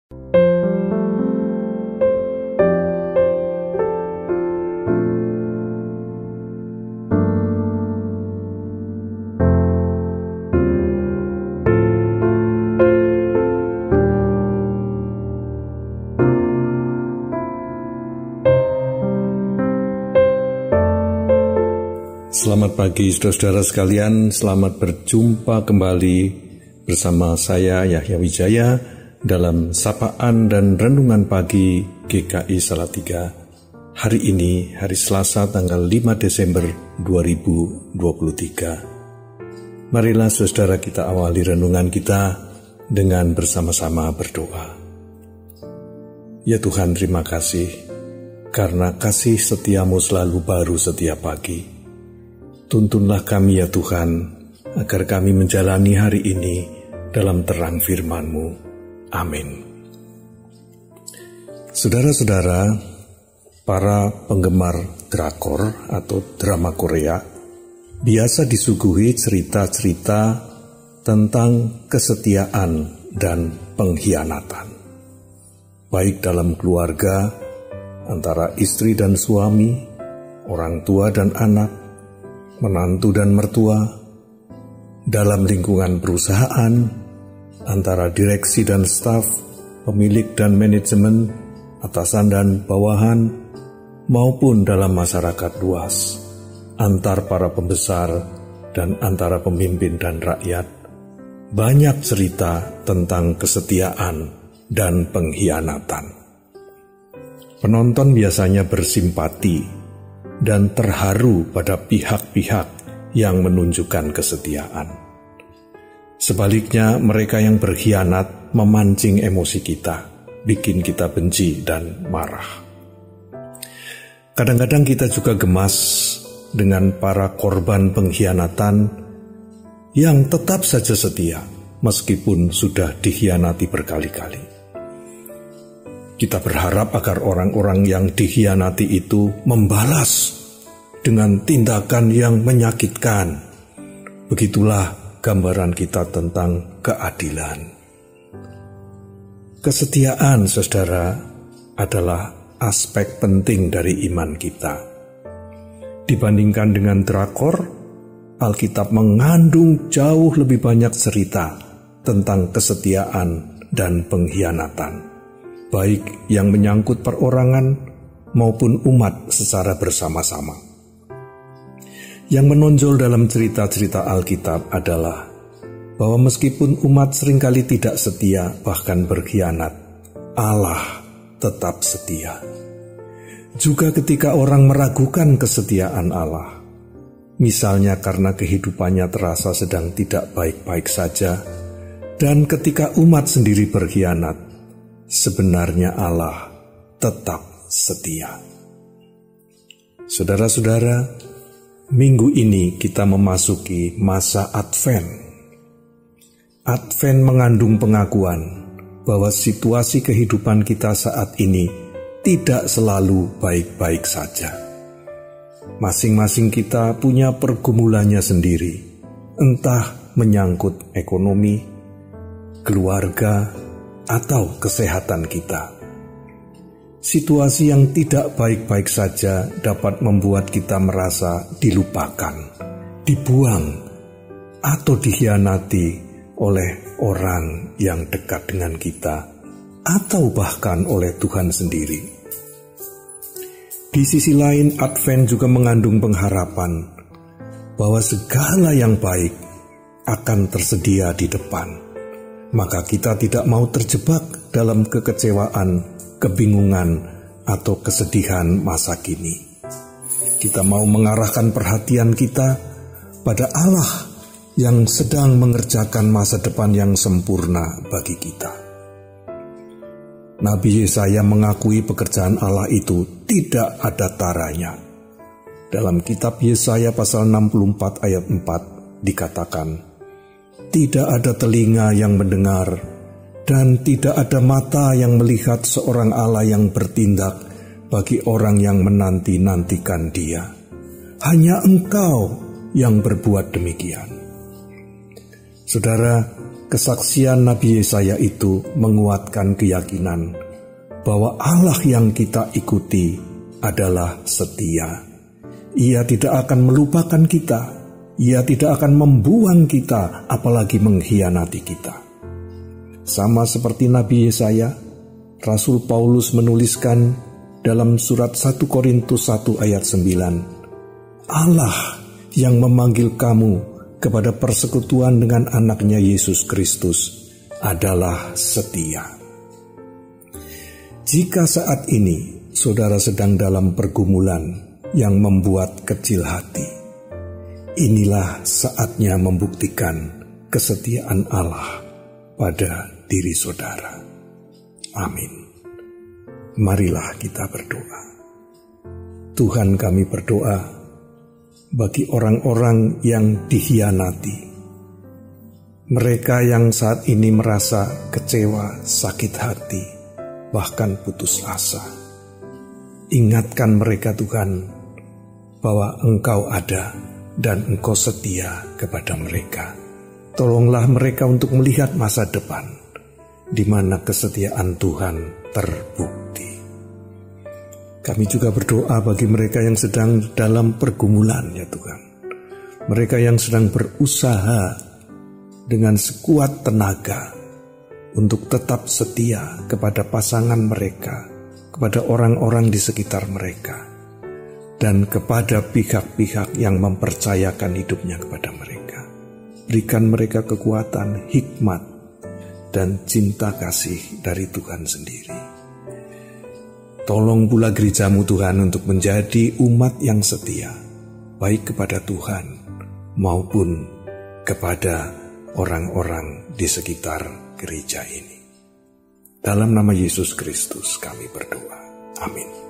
Selamat pagi saudara-saudara sekalian, selamat berjumpa kembali bersama saya Yahya Wijaya dalam Sapaan dan Renungan Pagi GKI Salatiga. Hari ini, hari Selasa tanggal 5 Desember 2023. Marilah saudara kita awali renungan kita dengan bersama-sama berdoa. Ya Tuhan, terima kasih karena kasih setiamu selalu baru setiap pagi. Tuntunlah kami ya Tuhan, agar kami menjalani hari ini dalam terang firman-Mu. Amin. Saudara-saudara, para penggemar drakor atau drama Korea biasa disuguhi cerita-cerita tentang kesetiaan dan pengkhianatan. Baik dalam keluarga, antara istri dan suami, orang tua dan anak, menantu dan mertua, dalam lingkungan perusahaan, antara direksi dan staf, pemilik dan manajemen, atasan dan bawahan, maupun dalam masyarakat luas, antar para pembesar dan antara pemimpin dan rakyat. Banyak cerita tentang kesetiaan dan pengkhianatan. Penonton biasanya bersimpati dan terharu pada pihak-pihak yang menunjukkan kesetiaan. Sebaliknya, mereka yang berkhianat memancing emosi kita, bikin kita benci dan marah. Kadang-kadang kita juga gemas dengan para korban pengkhianatan yang tetap saja setia, meskipun sudah dikhianati berkali-kali. Kita berharap agar orang-orang yang dikhianati itu membalas dengan tindakan yang menyakitkan. Begitulah gambaran kita tentang keadilan. Kesetiaan, saudara, adalah aspek penting dari iman kita. Dibandingkan dengan drakor, Alkitab mengandung jauh lebih banyak cerita tentang kesetiaan dan pengkhianatan, baik yang menyangkut perorangan maupun umat secara bersama-sama. Yang menonjol dalam cerita-cerita Alkitab adalah bahwa meskipun umat seringkali tidak setia, bahkan berkhianat, Allah tetap setia. Juga ketika orang meragukan kesetiaan Allah, misalnya karena kehidupannya terasa sedang tidak baik-baik saja, dan ketika umat sendiri berkhianat, sebenarnya Allah tetap setia. Saudara-saudara, minggu ini kita memasuki masa Advent. Advent mengandung pengakuan bahwa situasi kehidupan kita saat ini tidak selalu baik-baik saja. Masing-masing kita punya pergumulannya sendiri, entah menyangkut ekonomi, keluarga, atau kesehatan kita. Situasi yang tidak baik-baik saja dapat membuat kita merasa dilupakan, dibuang, atau dikhianati oleh orang yang dekat dengan kita, atau bahkan oleh Tuhan sendiri. Di sisi lain, Advent juga mengandung pengharapan bahwa segala yang baik akan tersedia di depan. Maka kita tidak mau terjebak dalam kekecewaan, kebingungan, atau kesedihan masa kini. Kita mau mengarahkan perhatian kita pada Allah yang sedang mengerjakan masa depan yang sempurna bagi kita. Nabi Yesaya mengakui pekerjaan Allah itu tidak ada taranya. Dalam kitab Yesaya pasal 64 ayat 4 dikatakan, "Tidak ada telinga yang mendengar, dan tidak ada mata yang melihat seorang Allah yang bertindak bagi orang yang menanti-nantikan Dia. Hanya Engkau yang berbuat demikian." Saudara, kesaksian Nabi Yesaya itu menguatkan keyakinan bahwa Allah yang kita ikuti adalah setia. Ia tidak akan melupakan kita, Ia tidak akan membuang kita, apalagi mengkhianati kita. Sama seperti Nabi Yesaya, Rasul Paulus menuliskan dalam surat 1 Korintus 1 ayat 9, Allah yang memanggil kamu kepada persekutuan dengan anaknya Yesus Kristus adalah setia. Jika saat ini saudara sedang dalam pergumulan yang membuat kecil hati, inilah saatnya membuktikan kesetiaan Allah pada diri saudara. Amin. Marilah kita berdoa. Tuhan, kami berdoa bagi orang-orang yang dikhianati, mereka yang saat ini merasa kecewa, sakit hati, bahkan putus asa. Ingatkan mereka Tuhan, bahwa Engkau ada dan Engkau setia kepada mereka. Tolonglah mereka untuk melihat masa depan, di mana kesetiaan Tuhan terbukti. Kami juga berdoa bagi mereka yang sedang dalam pergumulan, ya Tuhan. Mereka yang sedang berusaha dengan sekuat tenaga untuk tetap setia kepada pasangan mereka, kepada orang-orang di sekitar mereka, dan kepada pihak-pihak yang mempercayakan hidupnya kepada mereka. Berikan mereka kekuatan, hikmat, dan cinta kasih dari Tuhan sendiri. Tolong pula gerejamu Tuhan untuk menjadi umat yang setia, baik kepada Tuhan maupun kepada orang-orang di sekitar gereja ini. Dalam nama Yesus Kristus kami berdoa. Amin.